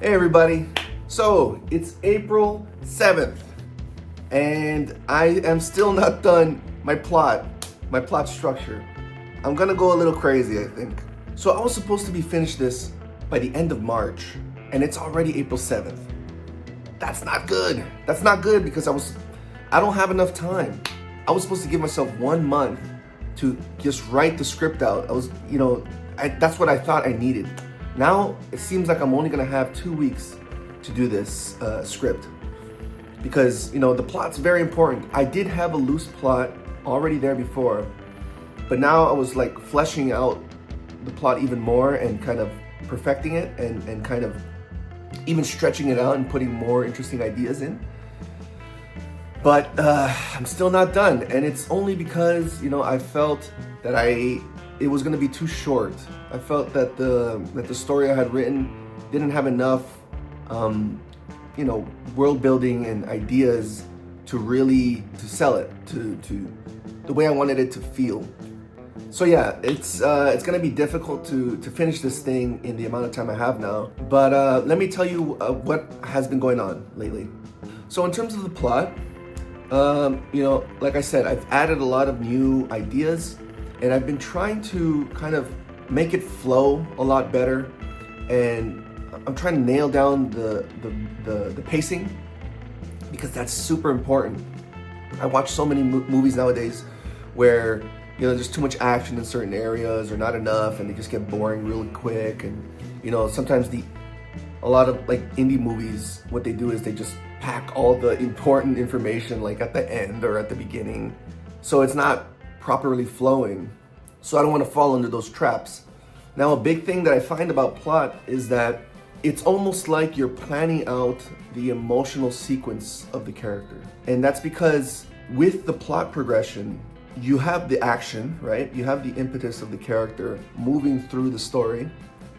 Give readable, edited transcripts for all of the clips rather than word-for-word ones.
Hey everybody, so it's April 7th and I am still not done my plot structure. I'm gonna go a little crazy, I think. So I was supposed to be finished this by the end of March and it's already April 7th. That's not good. That's not good because I don't have enough time. I was supposed to give myself 1 month to just write the script out. That's what I thought I needed. Now it seems like I'm only gonna have 2 weeks to do this script because the plot's very important. I did have a loose plot already there before, but now I was like fleshing out the plot even more and kind of perfecting it and kind of even stretching it out and putting more interesting ideas in. But I'm still not done, and it's only because I felt that it was gonna be too short. I felt that the story I had written didn't have enough, world building and ideas to sell it to the way I wanted it to feel. So yeah, it's gonna be difficult to finish this thing in the amount of time I have now. But let me tell you what has been going on lately. So in terms of the plot, like I said, I've added a lot of new ideas. And I've been trying to kind of make it flow a lot better, and I'm trying to nail down the pacing because that's super important. I watch so many movies nowadays where there's too much action in certain areas or not enough, and they just get boring really quick. And sometimes a lot of like indie movies, what they do is they just pack all the important information like at the end or at the beginning, so it's not properly flowing. So I don't want to fall under those traps. Now, a big thing that I find about plot is that it's almost like you're planning out the emotional sequence of the character. And that's because with the plot progression, you have the action, right? You have the impetus of the character moving through the story,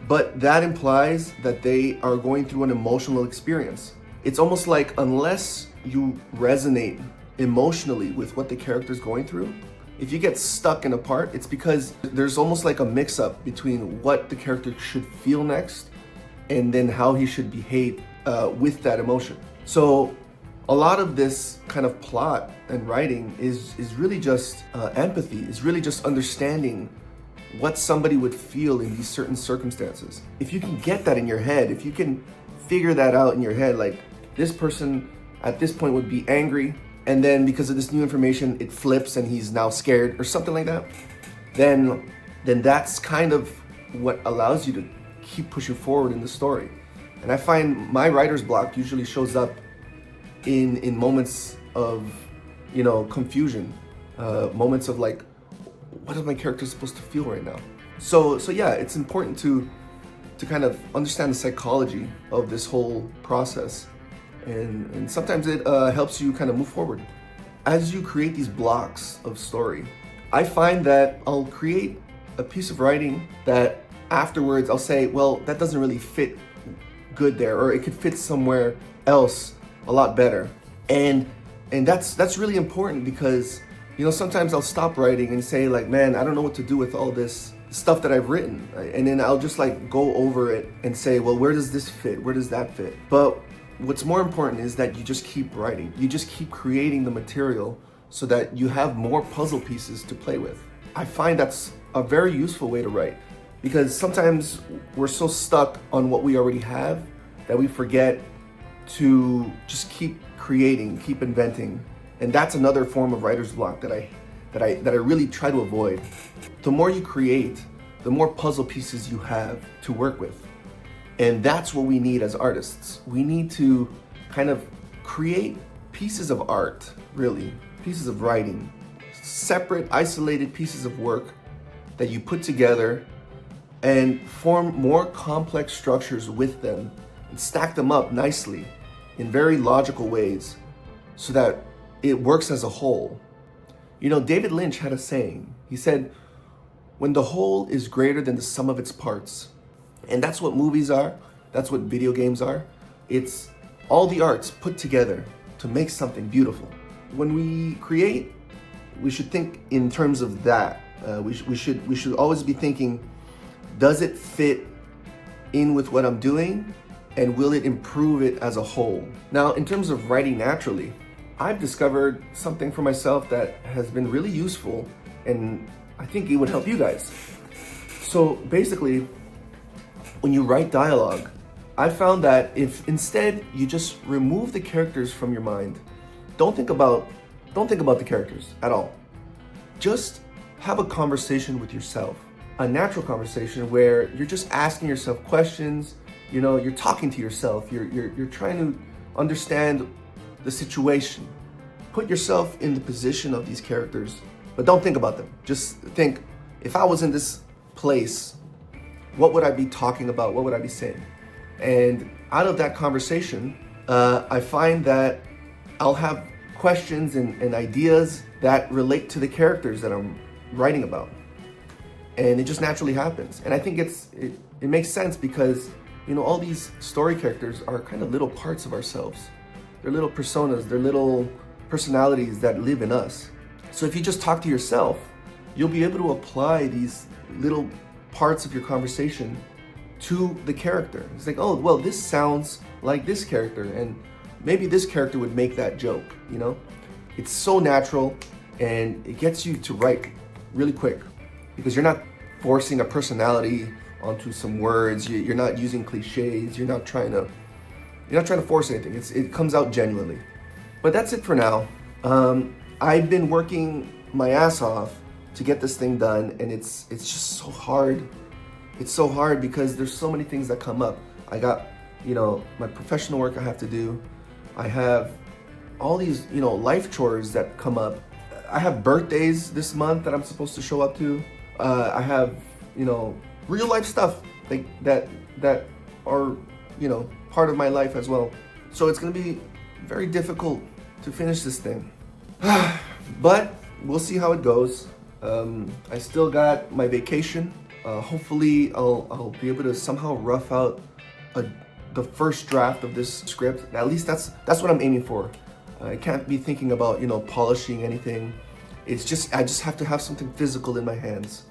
but that implies that they are going through an emotional experience. It's almost like unless you resonate emotionally with what the character is going through, if you get stuck in a part, it's because there's almost like a mix-up between what the character should feel next and then how he should behave with that emotion. So a lot of this kind of plot and writing is really just empathy, is really just understanding what somebody would feel in these certain circumstances. If you can get that in your head, if you can figure that out in your head, like this person at this point would be angry, and then because of this new information, it flips and he's now scared or something like that, then that's kind of what allows you to keep pushing forward in the story. And I find my writer's block usually shows up in moments of, confusion, moments of like, what is my character supposed to feel right now? So yeah, it's important to kind of understand the psychology of this whole process. And sometimes it helps you kind of move forward. As you create these blocks of story, I find that I'll create a piece of writing that afterwards I'll say, well, that doesn't really fit good there, or it could fit somewhere else a lot better. And that's really important because sometimes I'll stop writing and say like, man, I don't know what to do with all this stuff that I've written. And then I'll just like go over it and say, well, where does this fit? Where does that fit? But what's more important is that you just keep writing. You just keep creating the material so that you have more puzzle pieces to play with. I find that's a very useful way to write because sometimes we're so stuck on what we already have that we forget to just keep creating, keep inventing. And that's another form of writer's block that I really try to avoid. The more you create, the more puzzle pieces you have to work with. And that's what we need as artists. We need to kind of create pieces of art, really, pieces of writing, separate, isolated pieces of work that you put together and form more complex structures with them and stack them up nicely in very logical ways so that it works as a whole. David Lynch had a saying. He said, when the whole is greater than the sum of its parts. And that's what movies are. That's what video games are. It's all the arts put together to make something beautiful. When we create, we should think in terms of that. We should always be thinking, does it fit in with what I'm doing? And will it improve it as a whole? Now, in terms of writing naturally, I've discovered something for myself that has been really useful, and I think it would help you guys. So basically, when you write dialogue, I found that if instead you just remove the characters from your mind, don't think about the characters at all. Just have a conversation with yourself, a natural conversation where you're just asking yourself questions. You know, you're talking to yourself. You're trying to understand the situation. Put yourself in the position of these characters, but don't think about them. Just think, if I was in this place, what would I be talking about? What would I be saying? And out of that conversation, I find that I'll have questions and ideas that relate to the characters that I'm writing about. And it just naturally happens. And I think it makes sense because, you know, all these story characters are kind of little parts of ourselves. They're little personas, they're little personalities that live in us. So if you just talk to yourself, you'll be able to apply these little parts of your conversation to the character. It's like, oh, well, this sounds like this character, and maybe this character would make that joke, you know? It's so natural, and it gets you to write really quick because you're not forcing a personality onto some words. You're not using cliches. You're not trying to force anything. It comes out genuinely. But that's it for now. I've been working my ass off to get this thing done, and it's just so hard. It's so hard because there's so many things that come up. I got, you know, my professional work I have to do. I have all these, you know, life chores that come up. I have birthdays this month that I'm supposed to show up to. I have, you know, real life stuff like that are, you know, part of my life as well. So it's gonna be very difficult to finish this thing. But we'll see how it goes. I still got my vacation. Hopefully I'll be able to somehow rough out the first draft of this script. At least that's what I'm aiming for. I can't be thinking about, you know, polishing anything. It's just, I just have to have something physical in my hands.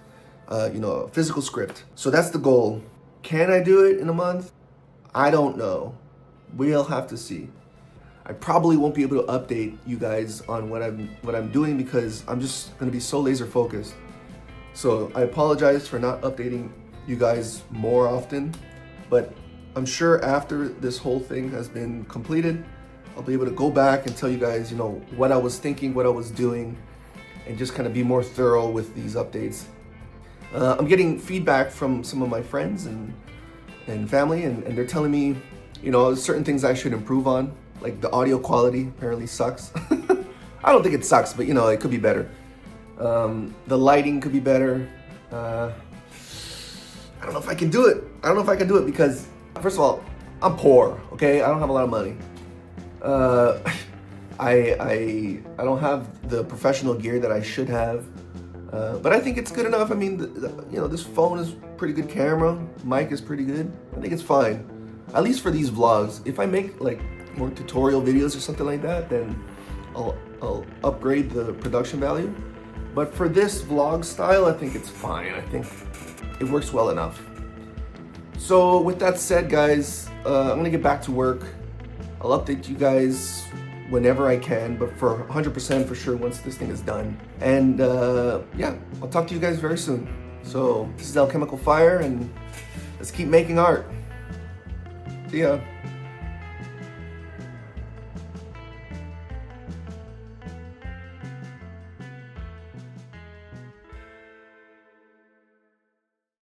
You know, a physical script. So that's the goal. Can I do it in a month? I don't know. We'll have to see. I probably won't be able to update you guys on what I'm doing because I'm just gonna be so laser focused. So I apologize for not updating you guys more often, but I'm sure after this whole thing has been completed, I'll be able to go back and tell you guys, you know, what I was thinking, what I was doing, and just kind of be more thorough with these updates. I'm getting feedback from some of my friends and family, and they're telling me, you know, certain things I should improve on, like the audio quality apparently sucks. I don't think it sucks, but you know, it could be better. The lighting could be better. I don't know if I can do it. I don't know if I can do it because, first of all, I'm poor, okay? I don't have a lot of money. I don't have the professional gear that I should have. But I think it's good enough. I mean, you know, this phone is pretty good camera. Mic is pretty good. I think it's fine. At least for these vlogs. If I make like more tutorial videos or something like that, then I'll upgrade the production value. But for this vlog style, I think it's fine. I think it works well enough. So with that said, guys, I'm gonna get back to work. I'll update you guys whenever I can, but for 100% for sure once this thing is done. And yeah, I'll talk to you guys very soon. So this is Alchemical Fire, and let's keep making art. See ya.